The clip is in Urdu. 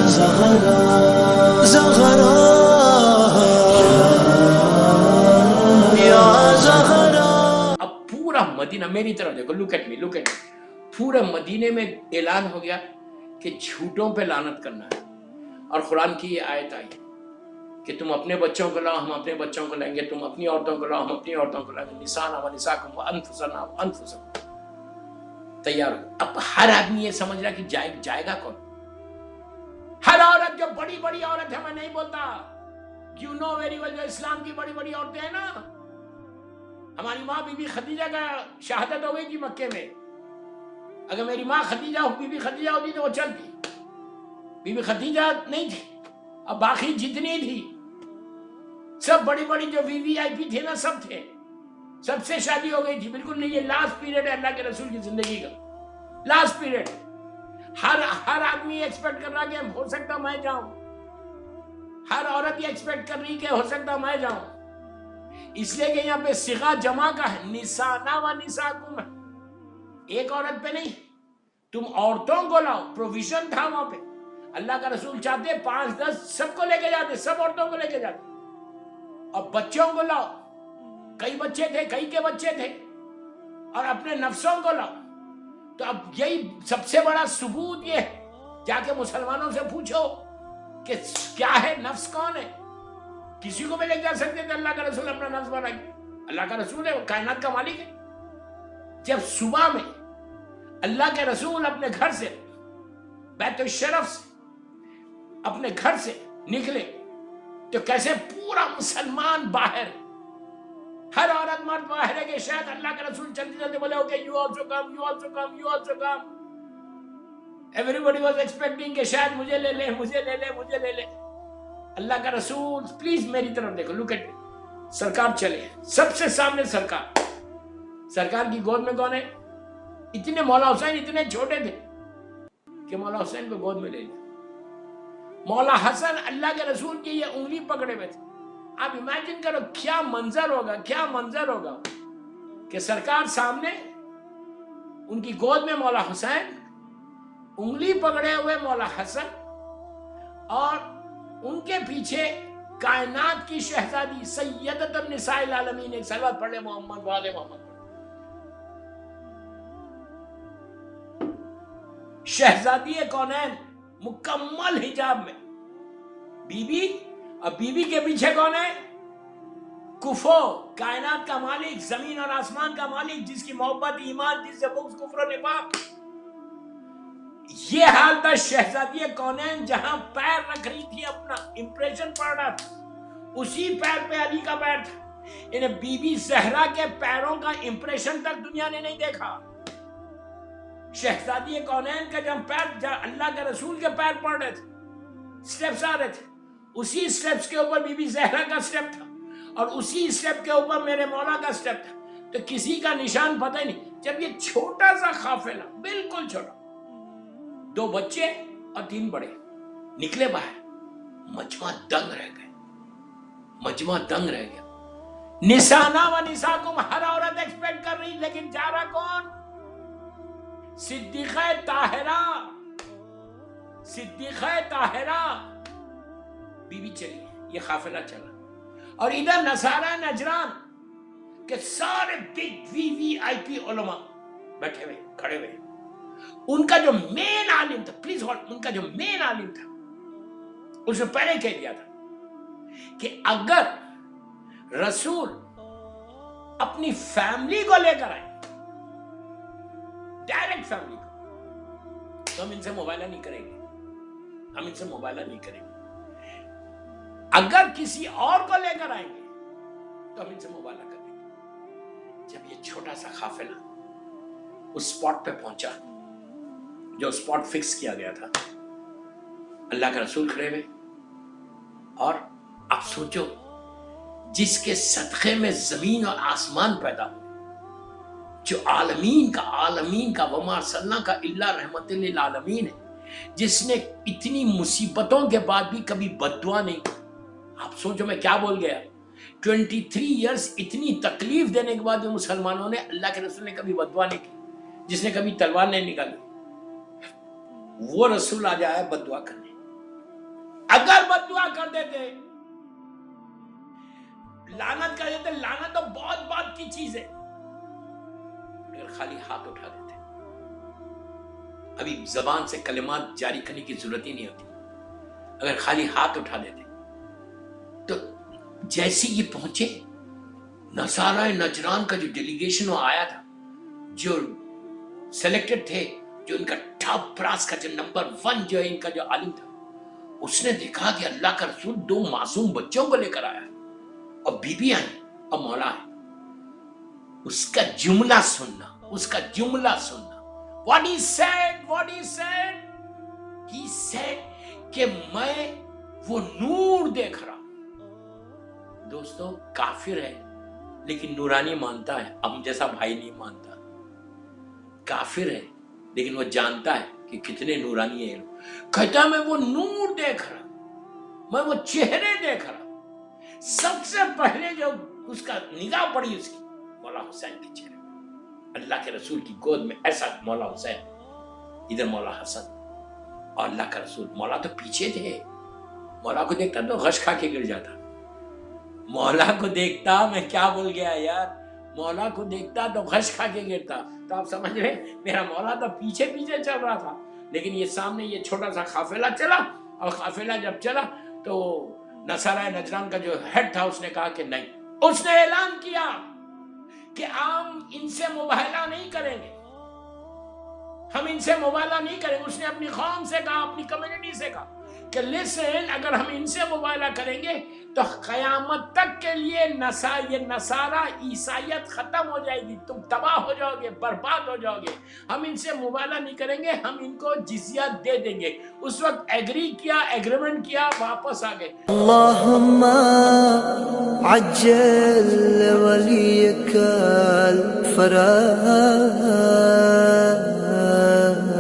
زہرا زہرا یا زہرا. اب پورا مدینہ میری طرف دیکھو، look at me, look at me. پورے مدینے میں اعلان ہو گیا کہ جھوٹوں پہ لعنت کرنا ہے. اور قرآن کی یہ آیت آئی کہ تم اپنے بچوں کو لاؤ، ہم اپنے بچوں کو لائیں گے، تم اپنی عورتوں کو لاؤ، ہم اپنی عورتوں کو لائیں گے. نسانا و نساکم و انفسنا و انفسکم. تیار ہو. اب ہر آدمی یہ سمجھ رہا کہ جائے گا کون؟ ہر عورت جو بڑی بڑی عورت ہے، میں نہیں بولتا، یو نو ویری ویل، جو اسلام کی بڑی بڑی عورتیں ہیں نا. ہماری ماں بی بی خدیجہ کا شہادت ہو گئی تھی مکے میں. اگر میری ماں خدیجہ بی بی خدیجہ ہوتی تو وہ چلتی. بی بی خدیجہ نہیں تھی، اب باقی جتنی تھی سب بڑی بڑی جو وی وی آئی پی تھے نا، سب تھے، سب سے شادی ہو گئی تھی. بالکل نہیں، یہ لاسٹ پیریڈ ہے اللہ کے رسول کی زندگی کا، لاسٹ پیریڈ. ہر آدمی ایکسپیکٹ کر رہا کہ ہو سکتا میں جاؤں، ہر عورت یہ ایکسپیکٹ کر رہی کہ ہو سکتا میں جاؤں. اس لیے کہ یہاں پہ صیغہ جمع کا ہے، نسانا و نساکم ہے، ایک عورت پہ نہیں. تم عورتوں کو لاؤ، پروویژن تھا وہاں پہ. اللہ کا رسول چاہتے 5-10 سب کو لے کے جاتے، سب عورتوں کو لے کے جاتے. اور بچوں کو لاؤ، کئی بچے تھے، کئی کے بچے تھے. اور اپنے نفسوں کو لاؤ. تو اب یہی سب سے بڑا ثبوت یہ ہے، جا کے مسلمانوں سے پوچھو کہ کیا ہے نفس، کون ہے. کسی کو بھی لے جا سکتے تھے، اللہ کا رسول اپنا نفس بنائے. اللہ کا رسول ہے، وہ کائنات کا مالک ہے. جب صبح میں اللہ کے رسول اپنے گھر سے، بیت الشرف سے، اپنے گھر سے نکلے تو کیسے پورا مسلمان باہر، ہر عورت مرد باہر ہے کہ شاید اللہ کے رسول چلتے چلتے بولے okay you also come, you also come, you also come. Everybody was expecting کہ شاید مجھے لے لے، مجھے لے لے، مجھے لے لے. اللہ کا رسول پلیز میری طرف دیکھو، لک ایٹ می. سرکار چلے، سب سے سامنے سرکار. سرکار کی گود میں کون ہے؟ اتنے مولا حسین اتنے چھوٹے تھے کہ مولا حسین کو گود میں لے لیا. مولا حسن اللہ کے رسول کی یہ انگلی پکڑے ہوئے تھے. آپ امیجن کرو کیا منظر ہوگا، کیا منظر ہوگا کہ سرکار سامنے، ان کی گود میں مولا حسین، انگلی پکڑے ہوئے مولا حسن، اور ان کے پیچھے کائنات کی شہزادی سیدۃ النساء العالمین. ایک صلوات پڑھ لے محمد والے محمد. شہزادی کونین مکمل حجاب میں، بی بی. اب بی بی کے پیچھے کون ہے؟ کفو، کائنات کا مالک، زمین اور آسمان کا مالک، جس کی محبت ایمان، جس سے بغض کفر و نفاق. یہ حال تھا شہزادی کونین. جہاں پیر رکھ رہی تھی اپنا امپریشن پڑ رہا تھا، اسی پیر پہ علی کا پیر تھا. انہیں بی بی زہرا کے پیروں کا امپریشن تک دنیا نے نہیں دیکھا. شہزادی کونین کا جب پیر، اللہ کے رسول کے پیر پڑ رہے تھے، سٹیپس آ رہے تھے، اسی سٹیپس کے اوپر بی بی زہرا کا سٹیپ تھا، اور اسی سٹیپ کے اوپر میرے مولا کا سٹیپ تھا. تو کسی کا نشان پتہ ہی نہیں. جب یہ چھوٹا سا قافلہ، بالکل چھوٹا، 2 بچے اور 3 بڑے نکلے باہر، مجمع دنگ رہ گئے، مجمع دنگ رہ گیا. نسانا و نساکم، ہر عورت ایکسپیکٹ کر رہی، لیکن جا رہا کون؟ صدیقہ طاہرہ، صدیقہ طاہرہ بی بی چلی. یہ قافلہ چلا، اور ادھر نصارہ نجران کے سارے بگ وی وی آئی پی علماء بیٹھے ہوئے، کھڑے ہوئے. ان کا جو مین عالم تھا، پلیز ہولڈ، ان کا جو مین عالم تھا، اس نے پہلے کہہ دیا تھا کہ اگر رسول اپنی فیملی کو لے کر آئے، ڈائریکٹ فیملی کو، تو ہم ان سے مباہلہ نہیں کریں گے، ہم ان سے مباہلہ نہیں کریں گے. اگر کسی اور کو لے کر آئیں گے تو ہم ان سے مباہلہ کریں گے. جب یہ چھوٹا سا قافلہ اس سپاٹ پہ پہنچا جو سپاٹ فکس کیا گیا تھا، اللہ کا رسول کھڑے ہوئے، اور آپ سوچو جس کے صدقے میں زمین اور آسمان پیدا ہوئے، جو عالمین کا وما ارسلنا کا الا رحمت للعالمین ہے، جس نے اتنی مصیبتوں کے بعد بھی کبھی بد دعا نہیں کی. آپ سوچو میں کیا بول گیا. 23 ایئرز اتنی تکلیف دینے کے بعد مسلمانوں نے، اللہ کے رسول نے کبھی بد دعا نہیں کی، جس نے کبھی تلوار نہیں نکالی. وہ رسول آ جائے بد دعا کرنے. اگر بد دعا کر دیتے، لعنت کر دیتے، لعنت تو بہت بات کی چیز ہے، اگر خالی ہاتھ اٹھا دیتے، ابھی زبان سے کلمات جاری کرنے کی ضرورت ہی نہیں ہوتی، اگر خالی ہاتھ اٹھا دیتے تو جیسے یہ پہنچے نصارہ نجران کا جو ڈیلیگیشن وہ آیا تھا، جو سلیکٹڈ تھے، جو ان کا ٹاپ پراس کا جو نمبر 1 جو ہے ان کا جو عالم تھا، اس نے دیکھا کہ اللہ کا رسول 2 معصوم بچوں کو لے کر آیا اور بیوی آئی اور مولا ہے. اس کا جملہ سننا، اس کا جملہ سننا. What he said he said کہ میں وہ نور دیکھ رہا. دوستو کافر ہے لیکن نورانی مانتا ہے، ہم جیسا بھائی نہیں مانتا. کافر ہے لیکن وہ جانتا ہے کہ کتنے نورانی ہیں. کہتا ہے میں وہ نور دیکھ رہا، میں وہ چہرے دیکھ رہا. سب سے پہلے جو اس کا نگاہ پڑی اس کی مولا حسین کے چہرے، اللہ کے رسول کی گود میں ایسا مولا حسین، ادھر مولا حسن اور اللہ کا رسول. مولا تو پیچھے تھے، مولا کو دیکھتا تو غش کھا کے گر جاتا. مولا کو دیکھتا، میں کیا بول گیا یار، مولا کو دیکھتا تو غش کھا کے گرتا. تو آپ سمجھ رہے میرا مولا تو پیچھے پیچھے چل رہا تھا، لیکن یہ سامنے یہ چھوٹا سا قافلہ چلا، اور قافلہ جب چلا تو نصارہ نجران کا جو ہیڈ تھا اس نے کہا کہ نہیں. اس نے اعلان کیا کہ ہم ان سے مباہلہ نہیں کریں گے، ہم ان سے مباہلہ نہیں کریں گے. اس نے اپنی قوم سے کہا، اپنی کمیونٹی سے کہا کہ لسن، اگر ہم ان سے مباہلہ کریں گے تو قیامت تک کے لیے یہ نصارہ عیسائیت ختم ہو جائے گی، تم تباہ ہو جاؤ گے، برباد ہو جاؤ گے. ہم ان سے مباہلہ نہیں کریں گے، ہم ان کو جزیہ دے دیں گے. اس وقت ایگری کیا، ایگریمنٹ کیا، واپس آ گئے. اللهم عجل وليك الفرج.